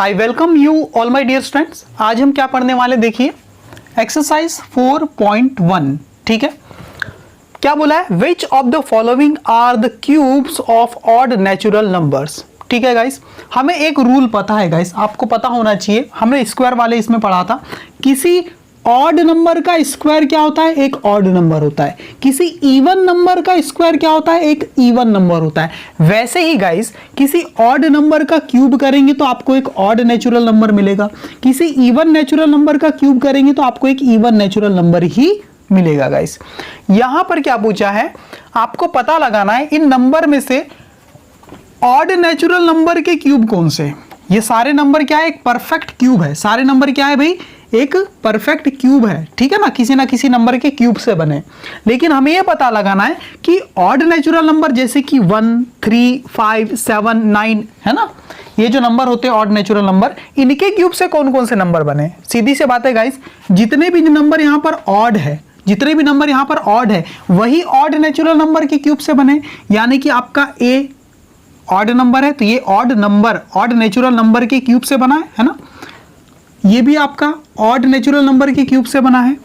I welcome you all my dear students. आज हम क्या पढ़ने वाले देखिए, एक्सरसाइज 4.1। ठीक है, क्या बोला है, which of the following are the cubes of odd natural numbers. ठीक है गाइस, हमें एक रूल पता है गाइस, आपको पता होना चाहिए, हमने स्क्वायर वाले इसमें पढ़ा था। किसी ऑड नंबर का स्क्वायर क्या होता है, एक ऑड नंबर होता है। किसी इवन नंबर का स्क्वायर क्या होता है, एक इवन नंबर होता है। वैसे ही गाइस, किसी ऑड नंबर का क्यूब करेंगे तो आपको एक ऑड नेचुरल नंबर मिलेगा, किसी इवन नेचुरल नंबर का क्यूब करेंगे तो आपको एक इवन नेचुरल नंबर ही मिलेगा। गाइस यहां पर क्या पूछा है, आपको पता लगाना है इन नंबर में से ऑड नेचुरल नंबर के क्यूब कौन से। ये सारे नंबर क्या है, एक परफेक्ट क्यूब है। सारे नंबर क्या है भाई, एक परफेक्ट क्यूब है। ठीक है ना किसी नंबर के क्यूब से बने। लेकिन हमें यह पता लगाना है कि ऑड नेचुरल नंबर जैसे कि 1, 3, 5, 7, 9 है ना, ये जो नंबर होते हैं ऑड नेचुरल नंबर, इनके क्यूब से कौन कौन से नंबर बने। सीधी सी बात है गाइस, जितने भी नंबर यहां पर ऑड है, जितने भी नंबर यहां पर ऑड है, वही ऑड नेचुरल नंबर के क्यूब से बने। यानी कि आपका ए ऑड नंबर है तो ये odd number odd natural number के क्यूब से बना है ना। ये भी आपका ऑड नेचुरल नंबर के क्यूब से बना है।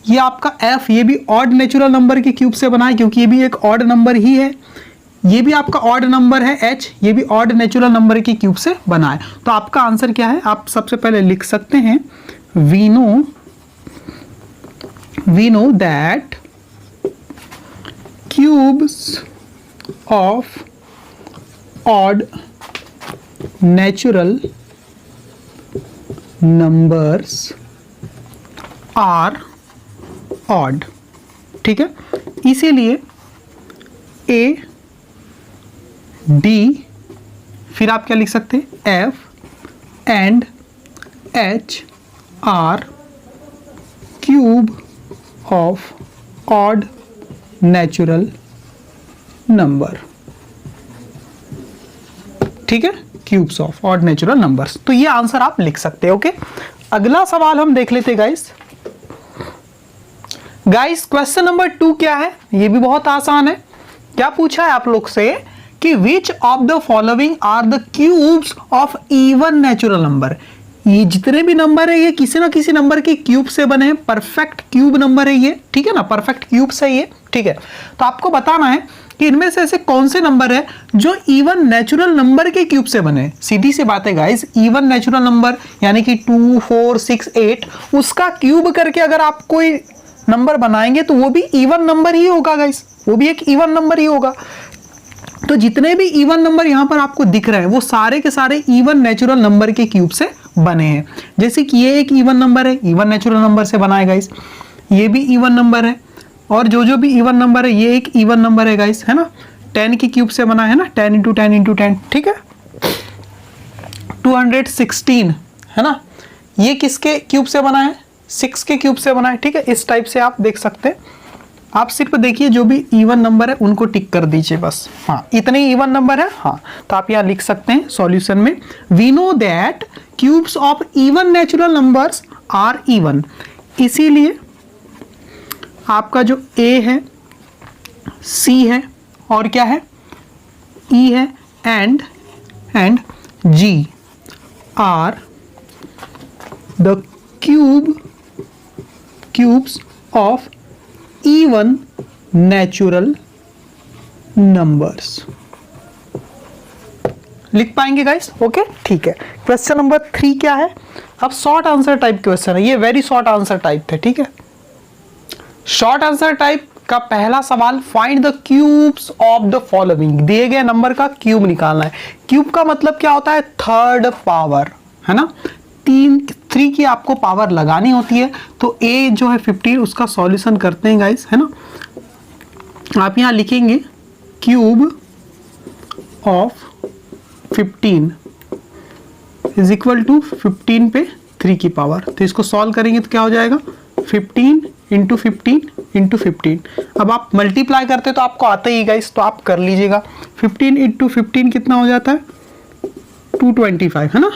ये आपका एफ, ये भी ऑड नेचुरल नंबर के क्यूब से बना है क्योंकि ये भी एक ऑड नंबर ही है। ये भी आपका ऑड नंबर है एच, ये भी ऑड नेचुरल नंबर के क्यूब से बना है। तो आपका आंसर क्या है, आप सबसे पहले लिख सकते हैं, we know that cubes of odd natural numbers are odd। ठीक है, इसीलिए A, D, फिर आप क्या लिख सकते हैं, F and H are cube of odd natural number। ठीक है, cubes of odd natural numbers. तो ये आंसर आप लिख सकते हैं। ओके, अगला सवाल हम देख लेते गाइस। क्वेश्चन नंबर 2 क्या है, ये भी बहुत आसान है। क्या पूछा है आप लोग से कि which of the following are the cubes of even natural number. ये जितने भी नंबर है ये किसी ना किसी नंबर के क्यूब से बने हैं, परफेक्ट क्यूब नंबर है ये। ठीक है ना, परफेक्ट क्यूब से ये। ठीक है, तो आपको बताना है कि इनमें से ऐसे कौन से नंबर है जो इवन नेचुरल नंबर के क्यूब से बने। सीधी सी बात है गाइस, इवन नेचुरल नंबर यानी कि 2, 4, 6, 8, उसका क्यूब करके अगर आप कोई नंबर बनाएंगे तो वो भी इवन नंबर ही होगा गाइस, वो भी एक इवन नंबर ही होगा। तो जितने भी इवन नंबर यहां पर आपको दिख रहे हैं वो सारे के सारे इवन नेचुरल नंबर के क्यूब से बने हैं। जैसे कि ये एक इवन नंबर है, इवन नेचुरल नंबर से बना है गाइस। ये भी इवन नंबर है, और जो भी इवन नंबर है ये एक इवन नंबर है गाइस, है ना। 10 के क्यूब से बना है ना, 10 × 10 × 10। ठीक है, 216 है ना, ये किसके क्यूब से बना है, 6 के क्यूब से बना है। ठीक है, इस टाइप से आप देख सकते हैं। आप सिर्फ देखिए जो भी इवन नंबर है उनको टिक कर दीजिए बस। हाँ, इतने इवन नंबर है। हाँ, तो आप यहाँ लिख सकते हैं सॉल्यूशन में, we know that cubes of even natural numbers are even. इसीलिए आपका जो A है, C है, और क्या है, E है, and G are the cubes of even natural numbers. लिख पाएंगे गाइस। ओके, ठीक है। क्वेश्चन नंबर 3 क्या है, अब शॉर्ट आंसर टाइप क्वेश्चन है ये, वेरी शॉर्ट आंसर टाइप थे। ठीक है, शॉर्ट आंसर टाइप का पहला सवाल, find the cubes of the following. दिए गए नंबर का क्यूब निकालना है। क्यूब का मतलब क्या होता है, थर्ड पावर, है ना। 3 की आपको पावर लगानी होती है। तो A जो है 15, उसका सॉल्यूशन करते हैं गाइस, है ना। आप यहां लिखेंगे cube of 15 is equal to 15 पे 3 की पावर। तो इसको सॉल्व करेंगे तो क्या हो जाएगा, 15 × 15 × 15। अब आप मल्टीप्लाई करते तो आपको आता ही गाइस, तो आप कर लीजिएगा। 15 × 15 कितना हो जाता है, 225 है ना।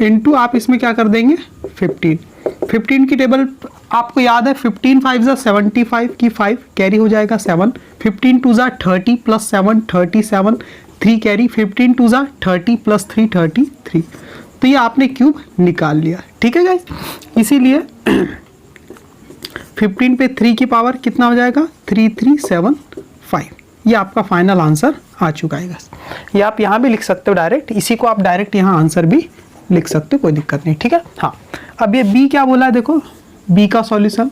इनटू आप इसमें क्या कर देंगे, 15 की टेबल आपको याद है, 15 5 ज़ा 75 की 5 कैरी हो जाएगा 7, 15 2 ज़ा 30 प्लस 7 37, 3 कैरी, 15 2 ज़ा 30 प्लस 3 33। तो ये आपने क्यूब निकाल लिया, ठीक है गाइस। इसीलिए 15 पे 3 की पावर कितना हो जाएगा, 3375। ये आपका फाइनल आंसर आ चुका है गाइस। ये आप यहाँ भी लिख सकते हो डायरेक्ट, इसी को आप डायरेक्ट यहाँ आंसर भी लिख सकते हो, कोई दिक्कत नहीं, ठीक है। हाँ, अब ये बी क्या बोला है, देखो बी का सॉल्यूशन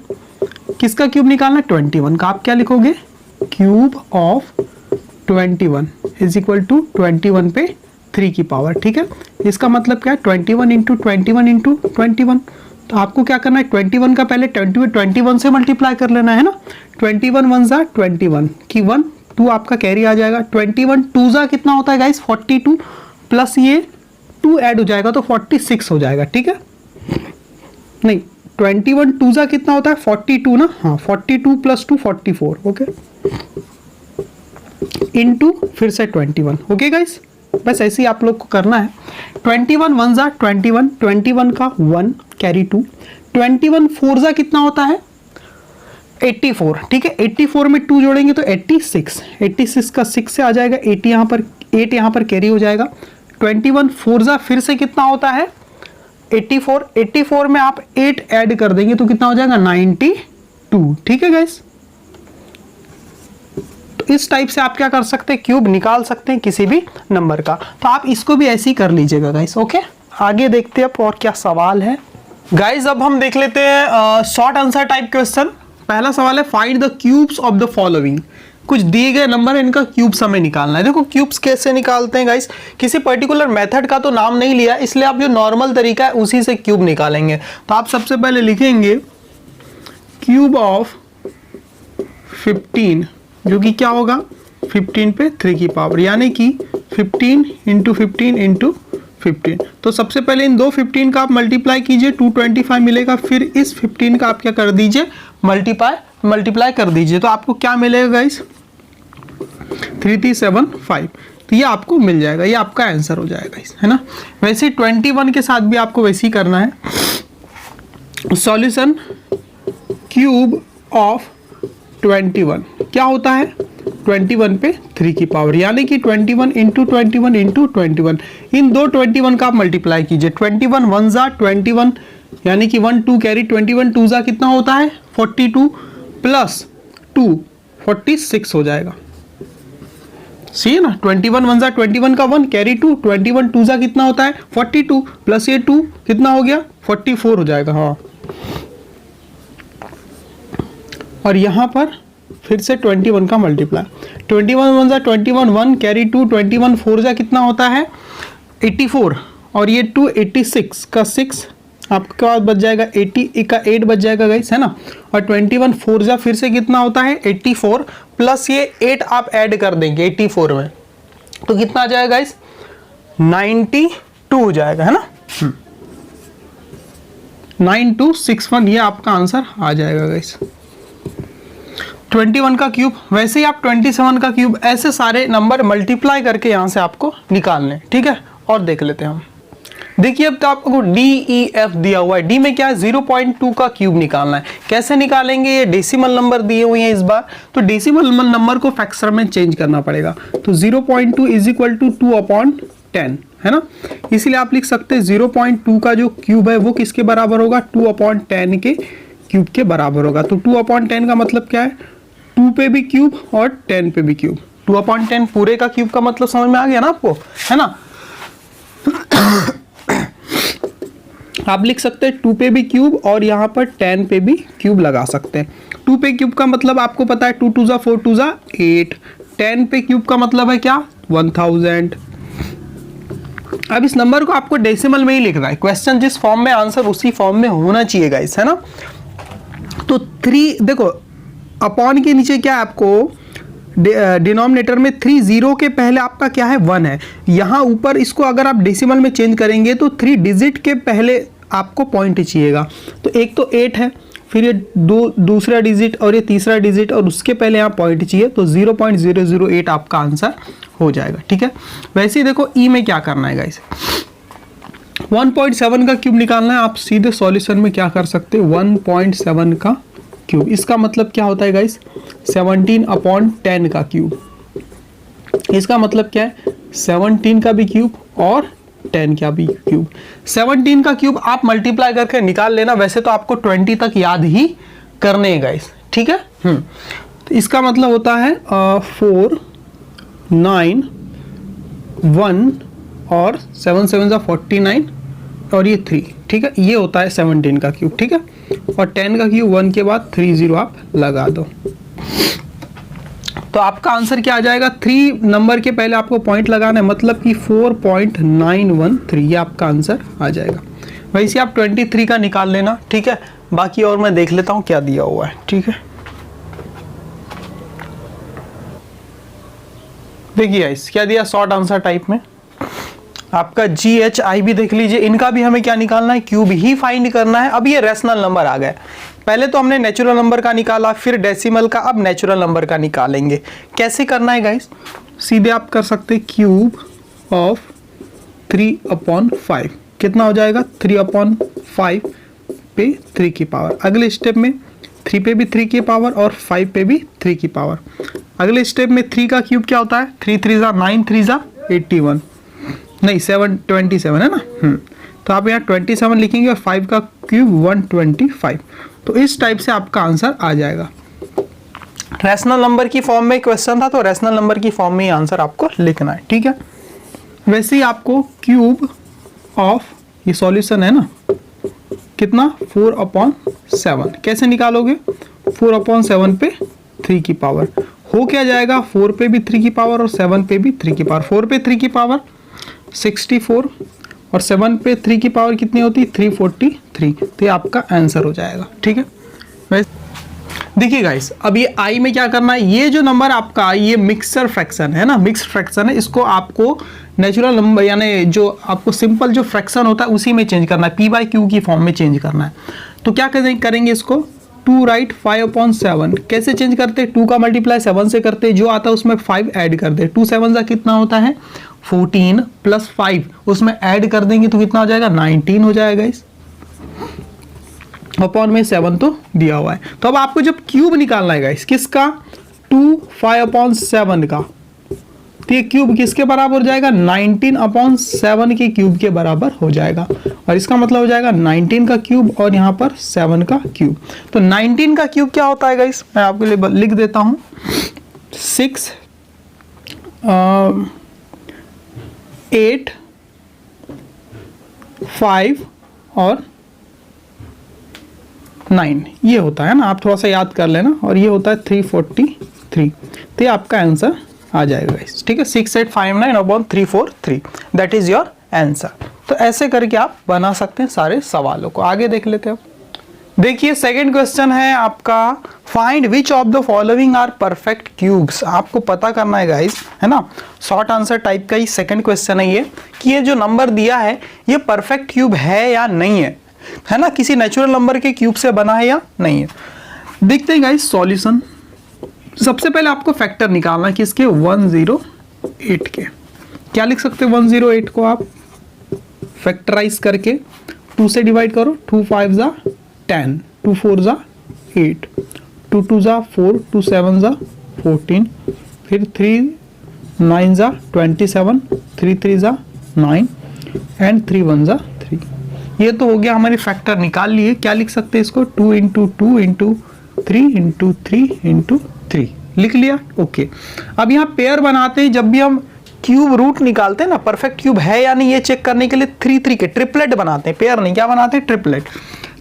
किसका क्यूब निकालना है, 21 का। आप क्या लिखोगे, cube of 21 is equal to 21 पे 3 की पावर, ठीक है। इसका मतलब क्या है, 21 इंटू 21 इंटू 21। तो आपको क्या करना है, 21 का पहले 21 से मल्टीप्लाई कर लेना है ना। 21 1 जा 21 की 1 2 आपका कैरी आ जाएगा। 21 2 जा कितना होता है गाइस, 42 प्लस ये 2 ऐड हो जाएगा तो 46 हो जाएगा, ठीक है। नहीं, 21 2 जा कितना होता है, 42 ना, हाँ 42 प्लस 2 44, ओके, इनटू फिर से 21, ओके गाइस। बस ऐसे ही आप लोग को करना है। 21 1 जा 21, 21 का 1 कैरी 2, 21 4 जा कितना होता है, 84, ठीक है। 84 में 2 जोड़ेंगे तो 86, 86 का 6 से आ जाएगा, 8 यहाँ पर कैरी हो जाएगा। 21 4 जा फिर से कितना होता है, 84, 84 में आप 8 ऐड कर देंगे तो कितना हो जाएगा, 92, ठीक है गाइस। तो इस टाइप से आप क्या कर सकते हैं, क्यूब निकाल सकते हैं किसी भी नंबर का। तो आप इसको भी ऐसे ही कर लीजिएगा गाइस, ओके। आगे देखते हैं अब और क्या सवाल है गाइस। अब हम देख लेते हैं शॉर्ट आंसर टाइप क्वेश्चन। पहला सवाल है, find the cubes of the following. कुछ दिए गए नंबर है, इनका क्यूब्स हमें निकालना है। देखो क्यूब्स कैसे निकालते हैं गाइस, किसी पर्टिकुलर मेथड का तो नाम नहीं लिया, इसलिए आप जो नॉर्मल तरीका है उसी से क्यूब निकालेंगे। तो आप सबसे पहले लिखेंगे क्यूब ऑफ 15, जो कि क्या होगा, 15 पे 3 की पावर, यानी कि 15 इंटू 15 इंटू 15। तो सबसे पहले इन दो 15 का आप मल्टीप्लाई कीजिए, 225 मिलेगा। फिर इस 15 का आप क्या कर दीजिए, मल्टीप्लाई कर दीजिए। तो आपको क्या मिलेगा गाइस, 3375। तो ये आपको मिल जाएगा, ये आपका आंसर हो जाएगा इस, है ना। वैसे 21 के साथ भी आपको वैसे ही करना है। सॉल्यूशन क्यूब ऑफ 21 क्या होता है, 21 पे 3 की पावर, यानी कि 21 इंटू 21 इंटू 21। इन दो 21 का आप मल्टीप्लाई कीजिए। 21 1 जा 21, यानी कि 1 2 कैरी, 21 2 जा कितना होता है, 42 प्लस 2 46 हो जाएगा। सी है ना, 21 1 जा 21 का 1 कैरी 2, 21 2 जा कितना होता है, 42 प्लस ये 2 कितना हो गया, 44 हो जाएगा। हाँ, और यहाँ पर फिर से 21 का मल्टीप्लाई, 21 1 जा 21 1 कैरी 2, 21 4 जा कितना होता है, 84, और ये 2 86 का 6 आपके पास बच जाएगा, 80 का 8 बच जाएगा गाइस, है ना। और 21 4 जा फिर से कितना होता है, 84 प्लस ये 8 आप ऐड कर देंगे 84 में, तो कितना आ जाएगा गाइस, 92 हो जाएगा, है ना। 9261, ये आपका आंसर आ जाएगा गाइस। 21 का क्यूब, वैसे ही आप 27 का क्यूब, ऐसे सारे नंबर मल्टीप्लाई करके यहाँ से आपको निकालने, ठीक है। और देख लेते हैं हम। देखिए अब तो आपको डी ई एफ दिया हुआ है, डी में क्या है, 0.2 का क्यूब निकालना है। कैसे निकालेंगे, ये डेसिमल नंबर दिए हुए हैं इस बार, तो डेसिमल नंबर को फैक्टर में चेंज करना पड़ेगा। तो 0.2 इज इक्वल टू 2/10, है ना। इसीलिए आप लिख सकते हैं 0.2 का जो क्यूब है वो किसके बराबर होगा, 2/10 के क्यूब के बराबर होगा। तो 2/10 का मतलब क्या है, 2 पे भी क्यूब और 10 पे भी क्यूब। 2/10 पूरे का क्यूब का मतलब समझ में आ गया ना आपको, है ना। आप लिख सकते हैं 2 पे भी क्यूब और यहाँ पर 10 पे भी क्यूब लगा सकते हैं। 2 पे क्यूब का मतलब आपको पता है, 2 2 जा 4 2 जा 8। 10 पे क्यूब का मतलब है क्या, 1000। अब इस नंबर को आपको डेसिमल में ही लिखना है। क्वेश्चन जिस फॉर्म में, आंसर उसी फॉर्म में होना चाहिए गाइस, है ना। तो 3 देखो, अपॉन के नीचे क्या है, आपको डिनोमिनेटर में 3, 0 के पहले आपका क्या है, 1 है। यहाँ ऊपर इसको अगर आप डेसिमल में चेंज करेंगे तो 3 डिजिट के पहले आपको पॉइंट चाहिएगा। तो एक तो 8 है, फिर ये दूसरा डिजिट और ये तीसरा डिजिट, और उसके पहले यहाँ पॉइंट चाहिए, तो 0.008 आपका आंसर हो जाएगा, ठीक है। वैसे ही देखो ई में क्या करना है गाइस, 1.7 का क्यूब निकालना है। आप सीधे सॉल्यूशन में क्या कर सकते हैं, 1.7 का क्यूब। इसका मतलब क्या होता है गाइस, 17/10 का क्यूब। इसका मतलब क्या है, 17 का भी क्यूब और 10 का भी क्यूब। 17 का क्यूब आप मल्टीप्लाई करके निकाल लेना, वैसे तो आपको 20 तक याद ही करने हैं गाइस, ठीक है। तो इसका मतलब होता है 4 9 1 और 7 7 जा 49 और ये 3, ठीक है। ये होता है 17 का क्यूब, ठीक है। और 10 का क्यूब 1 के बाद 3 0 आप लगा दो, तो आपका आंसर क्या आ जाएगा? 3 नंबर के पहले आपको पॉइंट लगाना है, मतलब कि 4.913, ये आपका आंसर आ जाएगा। वैसे आप 23 का निकाल लेना, ठीक है। बाकी और मैं देख लेता हूं क्या दिया हुआ है, ठीक है। देखिए गाइस क्या दिया शॉर्ट आंसर टाइप में, आपका GHI भी देख लीजिए। इनका भी हमें क्या निकालना है? क्यूब ही फाइंड करना है। अब ये रेशनल नंबर आ गए, पहले तो हमने नेचुरल नंबर का निकाला, फिर डेसिमल का, अब नेचुरल नंबर का निकालेंगे। कैसे करना है गाइस? सीधे आप कर सकते क्यूब ऑफ 3/5, कितना हो जाएगा? 3/5 पे 3 की पावर। अगले स्टेप में 3 पे भी 3 की पावर और 5 पे भी 3 की पावर। अगले स्टेप में 3 का क्यूब क्या होता है? 3 3 जा 9, 3 जा 81, नहीं 27 है ना। तो आप यहाँ 27 लिखेंगे और 5 का क्यूब 125। तो इस टाइप से आपका आंसर आ जाएगा। रैशनल नंबर की फॉर्म में क्वेश्चन था, तो रैशनल नंबर की फॉर्म में आंसर आपको लिखना है, ठीक है। वैसे ही आपको क्यूब ऑफ, ये सॉल्यूशन है ना, कितना? 4/7 कैसे निकालोगे? 4/7 पे 3 की पावर हो क्या जाएगा? 4 पे भी 3 की पावर और 7 पे भी 3 की पावर। 4 पे 3 की पावर 64 और 7 पे 3 की पावर कितनी होती? 343। तो ये आपका आंसर हो जाएगा, ठीक है। देखिए गाइस अब ये आई में क्या करना है? ये जो नंबर आपका ये मिक्सर फ्रैक्शन है ना, मिक्स्ड फ्रैक्शन है, इसको आपको नेचुरल नंबर यानी जो आपको सिंपल जो फ्रैक्शन होता है उसी में चेंज करना है, P/Q की फॉर्म में चेंज करना है। तो क्या करेंगे इसको? 2 राइट 5/7 कैसे चेंज करते हैं? 2 का मल्टीप्लाई 7 से करते हैं, जो आता है उसमें 5 ऐड कर दे। 2 7 का कितना होता है? 14 प्लस 5 उसमें ऐड कर देंगे तो कितना हो जाएगा? 19 हो जाएगा। इस अपॉन में 7 तो दिया हुआ है। तो अब आपको जब क्यूब निकालना है गाइस, किसका? 2 5/7 का, तो ये क्यूब किसके बराबर हो जाएगा? 19/7 के क्यूब के बराबर हो जाएगा। और इसका मतलब हो जाएगा 19 का क्यूब और यहाँ पर 7 का क्यूब। तो 19 का क्यूब क्या होता है गाइस? मैं आपके लिए लिख देता हूँ। 6 8 5 और 9 ये होता है ना, आप थोड़ा सा याद कर लेना। और ये होता है 343। तो ये आपका आंसर आ जाएगा गाइस, ठीक है। 6859/343 दैट इज योर आंसर। तो ऐसे करके आप बना सकते हैं सारे सवालों को। आगे देख लेते हैं। देखिए सेकंड क्वेश्चन है आपका, find which of the following are perfect cubes. आपको पता करना है गाइस, है ना, शॉर्ट आंसर टाइप का ही सेकंड क्वेश्चन है ये, कि ये जो नंबर दिया है ये परफेक्ट क्यूब है या नहीं है ना, किसी नेचुरल नंबर के क्यूब से बना है या नहीं है। देखते हैं गाइस सॉल्यूशन। सबसे पहले आपको फैक्टर निकालना है किसके? 108 के। क्या लिख सकते हैं 108 को? आप फैक्टराइज करके 2 से डिवाइड करो। 2 5 जा 10, 2 4 जा 8, 2 2 जा 4, 2 7 जा 14, फिर 3 9 जा 27, 3 3 जा 9 एंड 3 1 जा 3। ये तो हो गया, हमारे फैक्टर निकाल लिए। क्या लिख सकते हैं इसको? 2 × 2 × 3 × 3 × 3 लिख लिया। ओके, अब यहाँ पेयर बनाते हैं। जब भी हम क्यूब रूट निकालते हैं ना, परफेक्ट क्यूब है या नहीं ये चेक करने के लिए 3 3 के ट्रिपलेट बनाते हैं। पेयर नहीं, क्या बनाते हैं? ट्रिपलेट।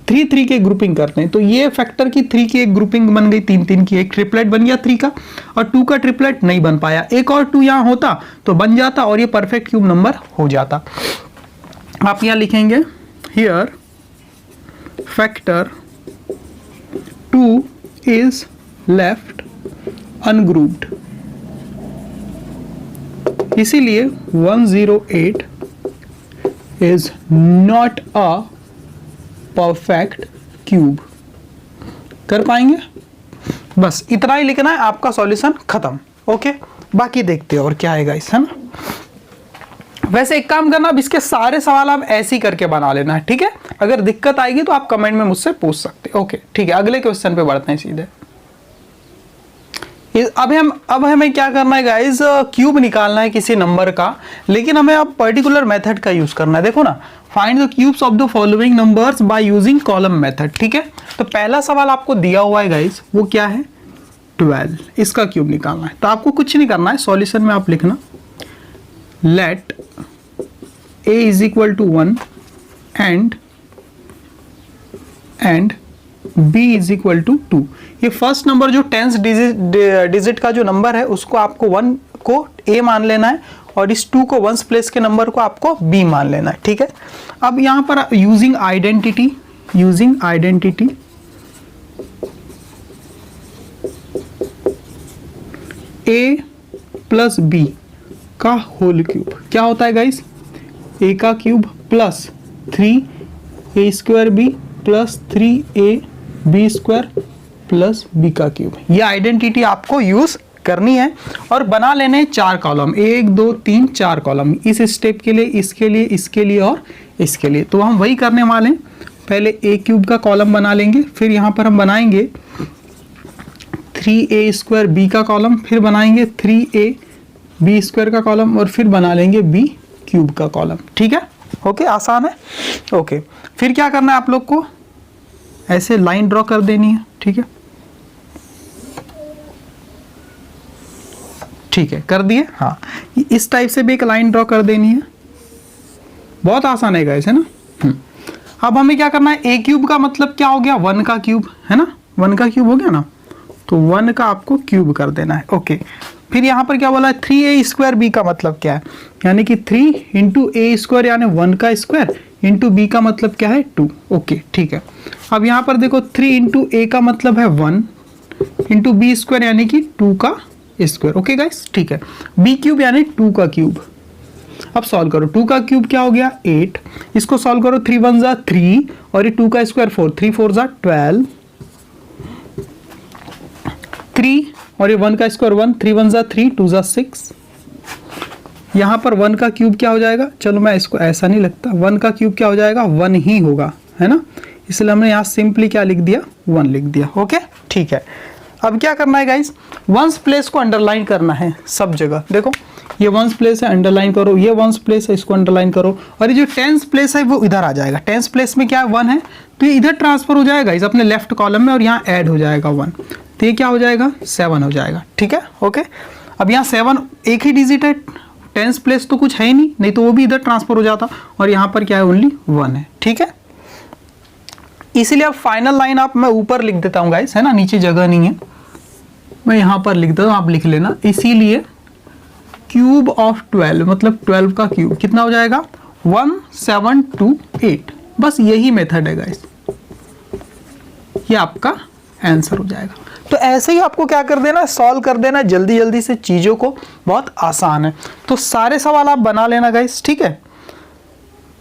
3 3 के ग्रुपिंग करते हैं। तो ये फैक्टर की 3 की एक ग्रुपिंग बन गई, 3 3 की एक ट्रिपलेट बन गया 3 का, और 2 का ट्रिपलेट नहीं बन पाया। एक और 2 यहाँ होता तो बन जाता और ये परफेक्ट क्यूब नंबर हो जाता। आप यहाँ लिखेंगे here factor 2 is left ungrouped, इसीलिए 108 is not a perfect cube. कर पाएंगे? बस इतना ही लिखना है, आपका सॉल्यूशन खत्म। ओके, बाकी देखते हैं और क्या आएगा इस, है ना। वैसे एक काम करना, अब इसके सारे सवाल आप ऐसे ही करके बना लेना है, ठीक है। अगर दिक्कत आएगी तो आप कमेंट में मुझसे पूछ सकते हैं। ओके ठीक है, अगले क्वेश्चन पे बढ़ते हैं सीधे। अब हमें क्या करना है गाइस, क्यूब निकालना है किसी नंबर का, लेकिन हमें अब पर्टिकुलर मेथड का यूज करना है। देखो ना, find the cubes of the following numbers by using column method. ठीक है, तो पहला सवाल आपको दिया हुआ है गाइस, वो क्या है, 12, इसका क्यूब निकालना है। तो आपको कुछ नहीं करना है, सॉल्यूशन में आप लिखना let a is equal to 1 and b is equal to 2। ये फर्स्ट नंबर जो 10th डिजिट का जो नंबर है उसको आपको 1 को a मान लेना है और इस 2 को 1s प्लेस के नंबर को आपको b मान लेना है। ठीक है, अब यहां पर using identity a plus b का होल क्यूब क्या होता है गाइस, a का cube plus 3a square b plus 3a b square plus b का क्यूब। ये आइडेंटिटी आपको यूज करनी है और बना लेने हैं 4 कॉलम, 1 2 3 4 कॉलम, इस स्टेप के लिए, इसके लिए, इसके लिए और इसके लिए। तो हम वही करने वाले हैं, पहले a क्यूब का कॉलम बना लेंगे, फिर यहाँ पर हम बनाएंगे 3a स्क्वायर b का कॉलम, फिर बनाएंगे 3a b स्क्वायर का कॉलम और फिर बना लेंगे b क्यूब का कॉलम। ठीक है, ओके, आसान है। ओके, फिर क्या करना है आप लोग को, ऐसे लाइन ड्रॉ कर देनी है। ठीक है, ठीक है, कर दिए। हाँ, इस टाइप से भी एक लाइन ड्रॉ कर देनी है, बहुत आसान है गाइस, है ना। अब हमें क्या करना है, ए क्यूब का मतलब क्या हो गया, 1 का क्यूब, है ना, 1 का क्यूब हो गया ना, तो 1 का आपको क्यूब कर देना है। ओके, फिर यहाँ पर क्या बोला है, 3a स्क्वायर बी का मतलब क्या है, यानी कि 3 इंटू ए स्क्वायर यानी 1 का स्क्वायर इंटू बी का मतलब क्या है 2। ओके, ठीक है, अब यहाँ पर देखो 3 इंटू ए का मतलब है 1 इंटू बी स्क्वायर यानी कि 2 का स्क्वायर। ओके गाइस, ठीक है, बी क्यूब यानी 2 का क्यूब। अब सॉल्व करो, 2 का क्यूब क्या हो गया 8, इसको सॉल्व करो, 3 1 जा 3 और ये 2 का स्क्वायर 4, 3 4 जा 12, 3 और ये 1 का स्क्वायर 1, 3 1 जा 3, 2 जा 6। यहाँ पर 1 का क्यूब क्या हो जाएगा, चलो मैं इसको ऐसा नहीं लगता, 1 का क्यूब क्या हो जाएगा 1 ही होगा, है ना, इसलिए हमने यहाँ सिंपली क्या लिख दिया 1 लिख दिया। ओके, ठीक है, अब क्या करना है गाइस, 1s प्लेस को अंडरलाइन करना है सब जगह। देखो ये 1s प्लेस है, अंडरलाइन करो, ये 1s प्लेस है, इसको अंडरलाइन करो, और ये जो 10s प्लेस है वो इधर आ जाएगा। 10s प्लेस में क्या है 1 है, तो ये इधर ट्रांसफर हो जाएगा इस अपने लेफ्ट कॉलम में और यहाँ ऐड हो जाएगा 1, तो ये क्या हो जाएगा 7 हो जाएगा। ठीक है, ओके, अब यहाँ 7 एक ही डिजिट है, 10s प्लेस तो कुछ है ही नहीं तो वो भी इधर ट्रांसफर हो जाता, और यहाँ पर क्या है ओनली 1 है। ठीक है, इसीलिए अब फाइनल लाइन आप मैं ऊपर लिख देता हूँ गाइस, है ना, नीचे जगह नहीं है, मैं यहाँ पर लिख देता हूँ, आप लिख लेना। इसीलिए क्यूब ऑफ 12 मतलब 12 का क्यूब कितना हो जाएगा 1728। बस यही मेथड है गाइस, ये आपका आंसर हो जाएगा। तो ऐसे ही आपको क्या कर देना, सॉल्व कर देना जल्दी जल्दी से चीज़ों को, बहुत आसान है। तो सारे सवाल आप बना लेना गाइस, ठीक है।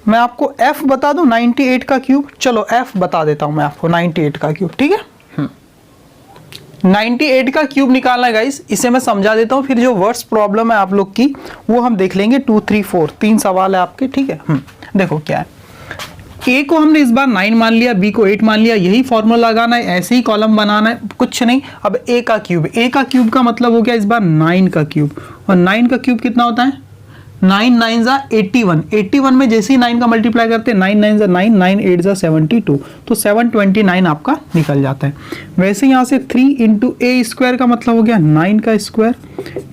मैं आपको f बता दूं 98 का क्यूब, चलो f बता देता हूं मैं आपको 98 का क्यूब, ठीक है। 98 का क्यूब निकालना है गाइस, इसे मैं समझा देता हूं, फिर जो वर्ड्स प्रॉब्लम है आप लोग की वो हम देख लेंगे। 2 3 4 3 सवाल है आपके, ठीक है। देखो क्या है, ए को हमने इस बार 9 मान लिया, बी को 8 मान लिया, यही फॉर्मूला लगाना है, ऐसे ही कॉलम बनाना है, कुछ नहीं। अब ए का क्यूब का मतलब हो गया इस बार 9 का क्यूब, और 9 का क्यूब कितना होता है 9 9 जा 81, 81 में जैसे ही 9 का मल्टीप्लाई करते हैं 9 9 जा 9, 9 8 जा 72, तो 729 आपका निकल जाता है। वैसे यहाँ से 3 इंटू ए स्क्वायर का मतलब हो गया 9 का स्क्वायर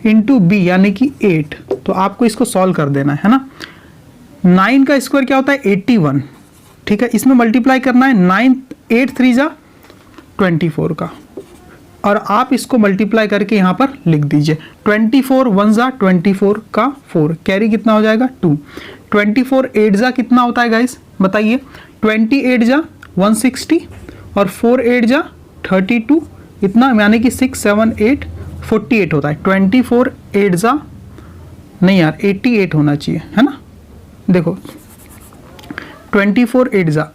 इंटू बी यानी कि 8, तो आपको इसको सॉल्व कर देना है ना। 9 का स्क्वायर क्या होता है 81, ठीक है, इसमें मल्टीप्लाई करना है 9 8 3 जा 24 का, और आप इसको मल्टीप्लाई करके यहाँ पर लिख दीजिए 24 1 जा 24 का 4, कैरी कितना हो जाएगा 2, 24 8 जा कितना होता है गाइस बताइए, 28 जा 160 और 4 8 जा 32, इतना यानी कि 6 7 8 48 होता है। 24 8 जा नहीं यार 88 होना चाहिए, है ना। देखो 24 8 जा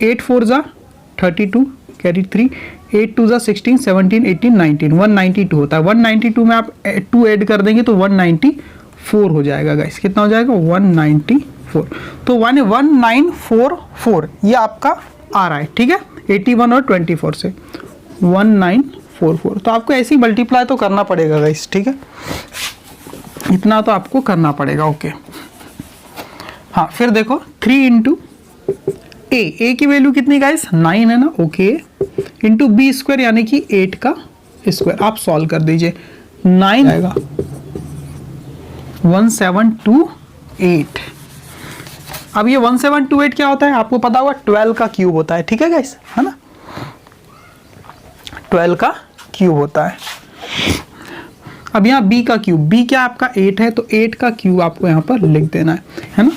8 4 जा 32 कैरी 3, 8 2 जा 16 17 18 19 192 होता है। 192 में आप 2 ऐड कर देंगे तो 194 हो जाएगा गाइस, कितना हो जाएगा 194, तो 1944 ये आपका आ रहा है, ठीक है। 81 और 24 से 1944 4 तो आपको ऐसे ही मल्टीप्लाई तो करना पड़ेगा गाइस, ठीक है, इतना तो आपको करना पड़ेगा। ओके हाँ, फिर देखो 3 इंटू ए की वैल्यू कितनी गाइस 9 है ना, ओके, इंटू बी स्क्वायर यानी कि 8 का स्क्वायर, आप सॉल्व कर दीजिए, 9 आएगा 1728। अब ये 1728 क्या होता है आपको पता होगा, 12 का क्यूब होता है, ठीक है गाइस, है ना, 12 का क्यूब होता है। अब यहाँ b का क्यूब, b क्या आपका 8 है, तो 8 का क्यूब आपको यहाँ पर लिख देना है ना।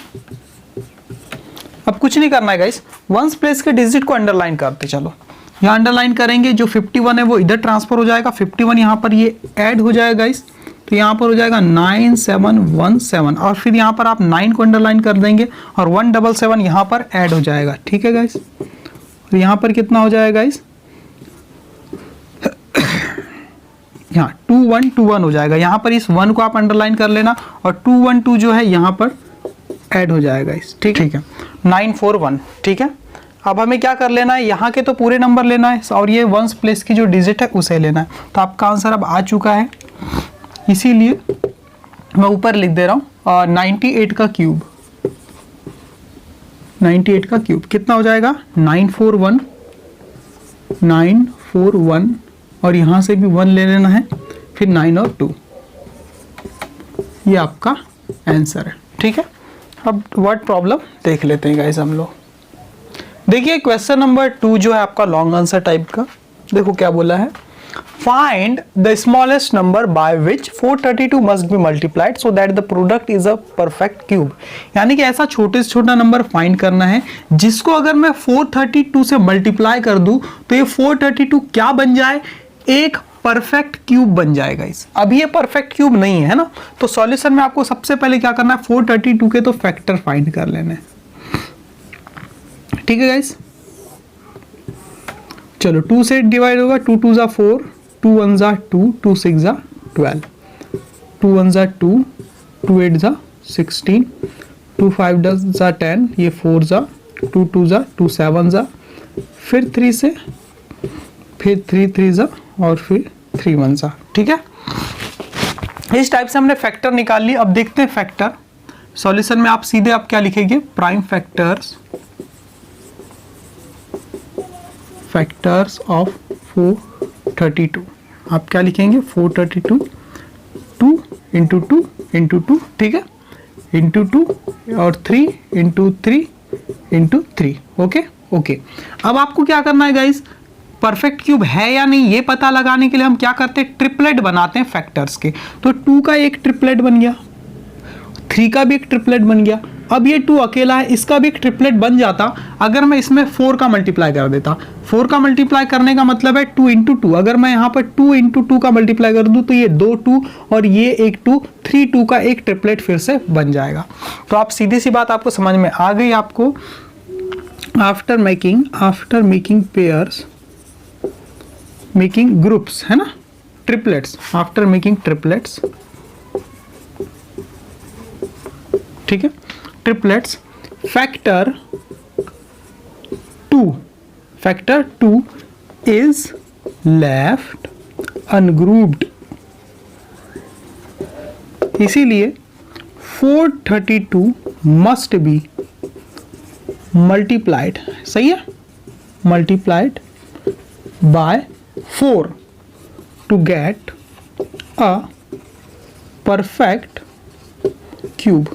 अब कुछ नहीं करना है गाइस, वंस प्लेस के डिजिट को अंडरलाइन करते चलो, यहाँ अंडरलाइन करेंगे, जो 51 है वो इधर ट्रांसफर हो जाएगा, 51 यहाँ पर ये ऐड हो जाएगा गाइस, तो यहाँ पर हो जाएगा 9717, और फिर यहाँ पर आप 9 को अंडरलाइन कर देंगे और 177 यहाँ पर ऐड हो जाएगा, ठीक है गाइस, और यहाँ पर कितना हो जाएगा गाइस, यहाँ 2121 हो जाएगा, यहाँ पर इस 1 को आप अंडरलाइन कर लेना और 212 जो है यहाँ पर ऐड हो जाएगा इस, ठीक है 941, ठीक है। अब हमें क्या कर लेना है, यहाँ के तो पूरे नंबर लेना है और ये वंस प्लेस की जो डिजिट है उसे लेना है, तो आपका आंसर अब आ चुका है, इसीलिए मैं ऊपर लिख दे रहा हूँ 98 का क्यूब, 98 का क्यूब कितना हो जाएगा 941 और यहाँ से भी 1 ले लेना है, फिर 9 और 2, ये आपका आंसर है, ठीक है। अब वर्ड प्रॉब्लम देख लेते हैं गाइस हम लोग। देखिए क्वेश्चन नंबर 2 जो है आपका लॉन्ग आंसर टाइप का, देखो क्या बोला है, find the smallest number by which 432 must be multiplied so that the product is a perfect cube. यानी कि ऐसा छोटे से छोटा नंबर फाइंड करना है जिसको अगर मैं 432 से मल्टीप्लाई कर दूं तो ये 432 क्या बन जाए, एक परफेक्ट क्यूब बन जाएगा। इस अभी ये परफेक्ट क्यूब नहीं है ना, तो सॉल्यूशन में आपको सबसे पहले क्या करना है, 432 के तो फैक्टर फाइंड कर लेने, ठीक है गाइस। चलो 2 से डिवाइड होगा, 2 2 जा 4, 2 1 जा 2, 2 6 जा 12, 2 1 जा 2, 2 8 जा 16, 2 5 जा 10, ये 4 जा 2 2 जा 2 7 जा, फिर 3 से, फिर 3 3 जा और फिर 3 1 जा, ठीक है। इस टाइप से हमने फैक्टर निकाल ली। अब देखते हैं फैक्टर सॉल्यूशन में, आप सीधे आप क्या लिखेंगे, प्राइम फैक्टर्स ऑफ 432, आप क्या लिखेंगे 432 2 इंटू 2 इंटू 2, ठीक है, इंटू 2 और 3 इंटू 3 इंटू 3, ओके ओके। अब आपको क्या करना है गाइस, परफेक्ट क्यूब है या नहीं ये पता लगाने के लिए हम क्या करते हैं, ट्रिपलेट बनाते हैं फैक्टर्स के। तो 2 का एक ट्रिपलेट बन गया, 3 का भी एक ट्रिपलेट बन गया, अब ये 2 अकेला है, इसका भी एक ट्रिपलेट बन जाता अगर मैं इसमें 4 का मल्टीप्लाई कर देता। 4 का मल्टीप्लाई करने का मतलब है 2 इंटू 2, अगर मैं यहाँ पर 2 इंटू 2 का मल्टीप्लाई कर दूँ तो ये 2 2 और ये एक 2, 3 2 का एक ट्रिपलेट फिर से बन जाएगा। तो आप सीधी सी बात आपको समझ में आ गई आपको, after making pairs, making groups, है ना, ट्रिपलेट्स, आफ्टर मेकिंग ट्रिपलेट्स, ठीक है, triplets, factor 2 is left ungrouped, इसीलिए 432 मस्ट बी मल्टीप्लाइड, सही है, multiplied by 4 to get a perfect cube,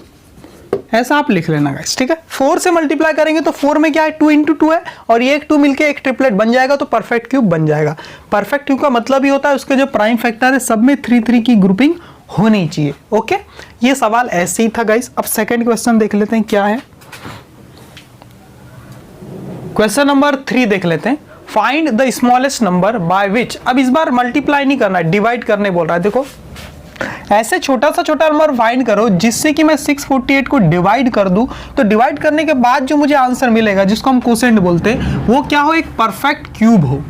ऐसा आप लिख लेना गाइस, ठीक है। 4 से मल्टीप्लाई करेंगे तो 4 में क्या है, 2 इंटू 2 है और ये एक 2 मिलके एक ट्रिपलेट बन जाएगा, तो परफेक्ट क्यूब बन जाएगा। परफेक्ट क्यूब का मतलब ही होता है उसके जो प्राइम फैक्टर है सब में 3 3 की ग्रुपिंग होनी चाहिए, ओके। ये सवाल ऐसे ही था गाइस। अब सेकंड क्वेश्चन देख लेते हैं क्या है, क्वेश्चन नंबर 3 देख लेते हैं, find the smallest number by which. अब इस बार मल्टीप्लाई नहीं करना है, डिवाइड करने बोल रहा है। देखो ऐसे छोटा सा छोटा नंबर फाइंड करो जिससे कि मैं 648 को डिवाइड कर दूं, तो डिवाइड करने के बाद जो मुझे आंसर मिलेगा जिसको हम कोसेंट बोलते हैं वो क्या हो, एक परफेक्ट क्यूब हो।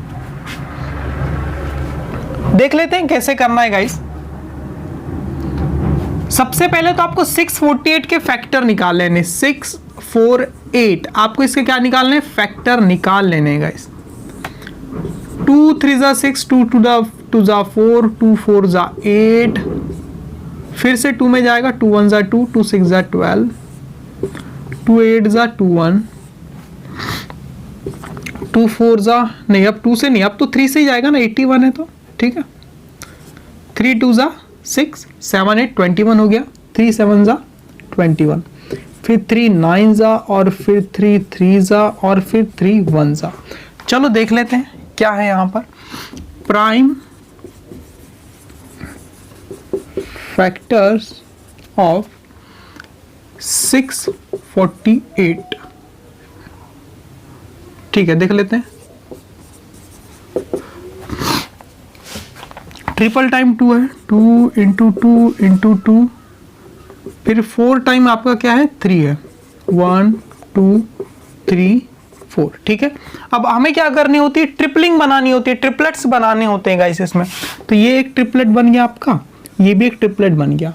देख लेते हैं कैसे करना है गाइस। सबसे पहले तो आपको 648 के फैक्टर निकाल लेने, 648 आपको इसके क्या निकालने, फैक्टर निकाल लेने गाइस। 2 3 जा 6, 2 जा 4, 2 4 जा 8, फिर से 2 में जाएगा, 2 1 जा 2, 2 6 जा 12, 2 8 जा 21, 2 4 जा नहीं, अब 2 से नहीं, अब तो 3 से ही जाएगा ना, 81 है तो ठीक है। 3 2 जा 6, 7 8 21 हो गया, 3 7 जा 21, फिर 3 9 जा, और फिर 3 3 जा, और फिर 3 1 जा। चलो देख लेते हैं क्या है यहाँ पर। प्राइम फैक्टर्स ऑफ 648, ठीक है देख लेते हैं। ट्रिपल टाइम 2 है, 2 इंटू 2 इंटू 2, फिर 4 टाइम आपका क्या है 3 है, 1 2 3 4, ठीक है। अब हमें क्या करनी होती है, ट्रिपलिंग बनानी होती है, ट्रिपलेट्स बनाने होते हैं गाइस इसमें। तो ये एक ट्रिपलेट बन गया आपका, ये भी एक ट्रिपलेट बन गया।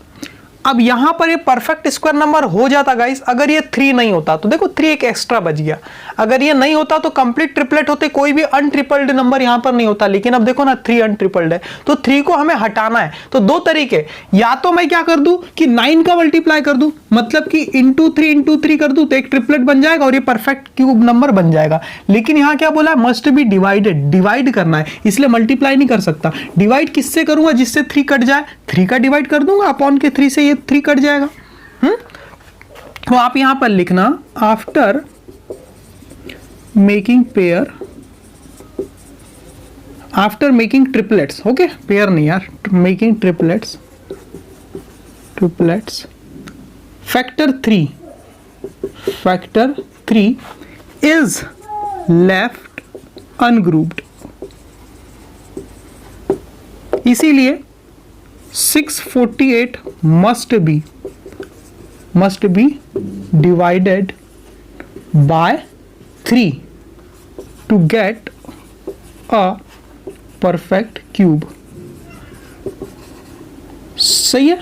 अब यहां पर ये परफेक्ट स्क्वायर नंबर हो जाता गाइस अगर ये 3 नहीं होता, तो देखो 3 एक एक्स्ट्रा बच गया। अगर ये नहीं होता तो कंप्लीट ट्रिपलेट होते, कोई भी अनट्रिपल्ड नंबर यहां पर नहीं होता। लेकिन अब देखो ना 3 अनट्रिपल्ड है, तो 3 को हमें हटाना है। तो दो तरीके, या तो मैं क्या कर दूं कि 9 का मल्टीप्लाई कर दूं, मतलब कि इंटू 3 कर दूं, तो एक ट्रिपलेट बन जाएगा और ये परफेक्ट क्यूब नंबर बन जाएगा। लेकिन यहां क्या बोला है, मस्ट बी डिवाइडेड, डिवाइड करना है, इसलिए मल्टीप्लाई नहीं कर सकता। डिवाइड किससे करूंगा, जिससे 3 कट जाए, 3 का डिवाइड कर दूंगा अपॉन के 3 से, ये 3 कट जाएगा। तो आप यहां पर लिखना after making pair, after making triplets, okay pair नहीं यार, making triplets, factor 3 is left ungrouped. इसीलिए 648 must be divided by 3 to get a perfect cube। सही है,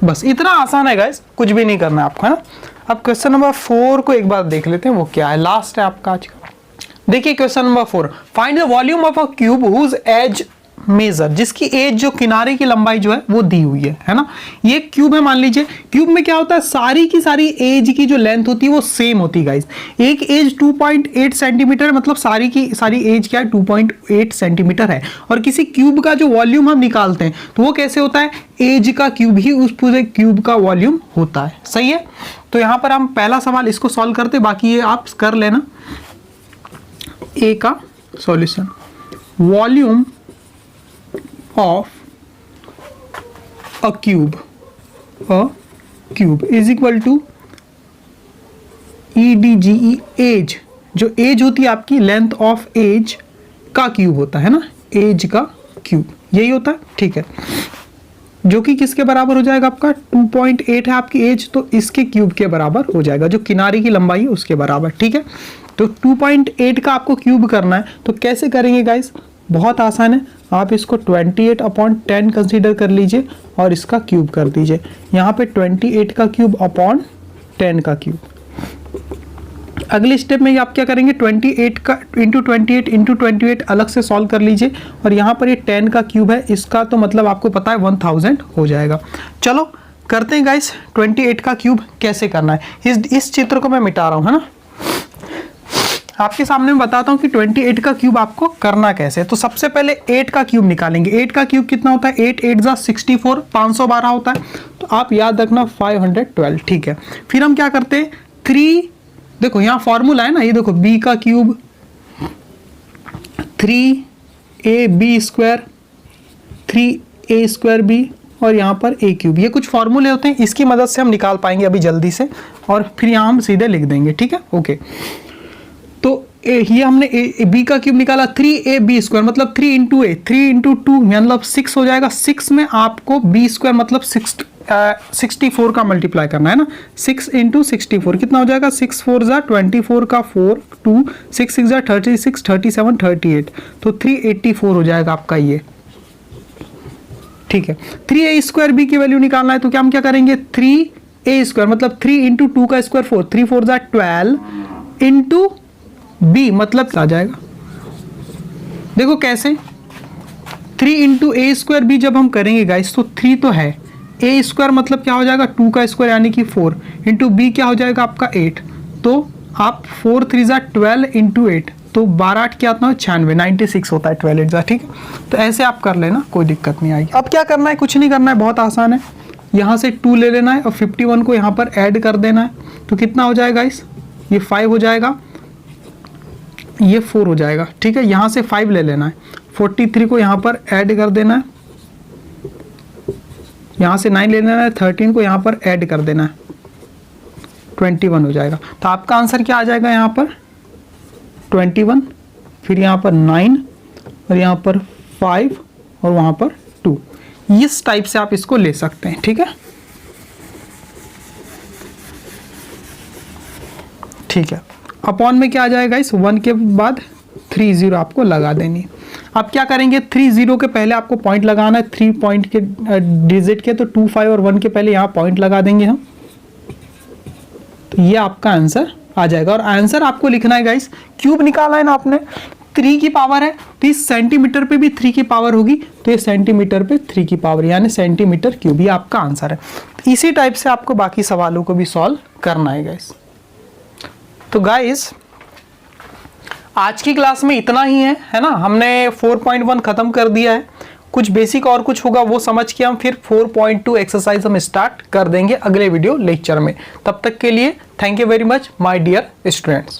बस इतना आसान है गाइस, कुछ भी नहीं करना है आपको, है ना। अब क्वेश्चन नंबर 4 को एक बार देख लेते हैं, वो क्या है, लास्ट है आपका आज का। देखिए question number 4, find the volume of a cube whose edge measure, जिसकी एज जो किनारे की लंबाई जो है वो दी हुई है ना। ये क्यूब है, मान लीजिए क्यूब में क्या होता है, सारी की सारी एज की जो लेंथ होती है वो सेम होती है गाइस। एक एज 2.8 सेंटीमीटर, मतलब सारी की सारी एज क्या है 2.8 सेंटीमीटर है। और किसी क्यूब का जो वॉल्यूम हम निकालते हैं तो वो कैसे होता है, एज का क्यूब ही उस पूरे क्यूब का वॉल्यूम होता है। सही है, तो यहां पर हम पहला सवाल इसको सॉल्व करते, बाकी ये आप कर लेना। ए का solution, volume of a cube is equal to EDGE, edge, जो एज होती है आपकी लेंथ ऑफ एज का क्यूब होता है ना, एज का क्यूब यही होता है, ठीक है। जो कि किसके बराबर हो जाएगा, आपका 2.8 है आपकी एज, तो इसके क्यूब के बराबर हो जाएगा, जो किनारे की लंबाई है उसके बराबर, ठीक है। तो 2.8 का आपको क्यूब करना है, तो कैसे करेंगे गाइस, बहुत आसान है। आप इसको 28/10 कंसीडर कर लीजिए और इसका क्यूब कर दीजिए। यहाँ पे 28 का क्यूब अपॉन 10 का क्यूब। अगले स्टेप में आप क्या करेंगे, 28 का इंटू 28 अलग से सॉल्व कर लीजिए, और यहाँ पर ये 10 का क्यूब है, इसका तो मतलब आपको पता है 1000 हो जाएगा। चलो करते हैं गाइस, 28 का क्यूब कैसे करना है। इस चित्र को मैं मिटा रहा हूँ, है ना, आपके सामने मैं बताता हूँ कि 28 का क्यूब आपको करना कैसे है। तो सबसे पहले 8 का क्यूब निकालेंगे। 8 का क्यूब कितना होता है, 8 8 जा 64, 512 होता है, तो आप याद रखना 512, ठीक है। फिर हम क्या करते हैं, 3, देखो यहाँ फॉर्मूला है ना, ये देखो b का क्यूब 3ab², 3a²b, और यहाँ पर a क्यूब, ये कुछ फॉर्मूले होते हैं, इसकी मदद से हम निकाल पाएंगे अभी जल्दी से, और फिर यहाँ हम सीधे लिख देंगे, ठीक है, ओके। तो ये हमने b का क्यूब निकाला, 3ab², मतलब 3 इंटू ए, 3 इंटू 2 मतलब 6 हो जाएगा। 6 में आपको b² मतलब 64 का मल्टीप्लाई करना है ना, 6 इंटू 64 कितना हो जाएगा, 6 4 जा 24 का 4, 2 6 6 जा 36, 37 38, तो 384 हो जाएगा आपका ये, ठीक है। 3a² की वैल्यू निकालना है, तो क्या हम क्या करेंगे, 3a² मतलब 3 इंटू 2 का स्क्वायर 4, 3 4 जा 12 इंटू b मतलब आ जाएगा देखो कैसे, 3 इंटू ए स्क्वायर भी जब हम करेंगे गाइस तो 3 तो है, ए स्क्वायर मतलब क्या हो जाएगा 2 का स्क्वायर यानी कि 4 इंटू बी क्या हो जाएगा आपका 8, तो आप 4 3 जा 12 इंटू 8, तो 12 8 क्या होता है 96, 96 होता है 12 8 जा, ठीक है। तो ऐसे आप कर लेना, कोई दिक्कत नहीं आएगी। अब क्या करना है, कुछ नहीं करना है, बहुत आसान है। यहाँ से 2 ले लेना है और 51 को यहाँ पर ऐड कर देना है, तो कितना हो जाएगा इस, ये 5 हो जाएगा, ये 4 हो जाएगा, ठीक है। यहाँ से 5 ले लेना है, 43 को यहाँ पर ऐड कर देना है, यहाँ से 9 ले लेना है, 13 को यहाँ पर ऐड कर देना है, 21 हो जाएगा। तो आपका आंसर क्या आ जाएगा यहाँ पर 21, फिर यहाँ पर 9 और यहाँ पर 5 और वहाँ पर 2। इस टाइप से आप इसको ले सकते हैं, ठीक है। ठीक है, अपॉन में क्या आ जाएगा इस 1 के बाद 30 आपको लगा देनी है। अब क्या करेंगे, 30 के पहले आपको पॉइंट लगाना है, 3 पॉइंट के डिजिट के, तो 2 5 और 1 के पहले यहाँ पॉइंट लगा देंगे हम, तो ये आपका आंसर आ जाएगा। और आंसर आपको लिखना है गाइस, क्यूब निकाला है ना आपने, 3 की पावर है तो इस सेंटीमीटर पे भी 3 की पावर होगी, तो ये सेंटीमीटर पे 3 की पावर यानी सेंटीमीटर क्यूब, ये आपका आंसर है। इसी टाइप से आपको बाकी सवालों को भी सॉल्व करना है गाइस। तो गाइस आज की क्लास में इतना ही है ना। हमने 4.1 खत्म कर दिया है, कुछ बेसिक और कुछ होगा वो समझ के हम फिर 4.2 एक्सरसाइज हम स्टार्ट कर देंगे अगले वीडियो लेक्चर में। तब तक के लिए thank you very much my dear students.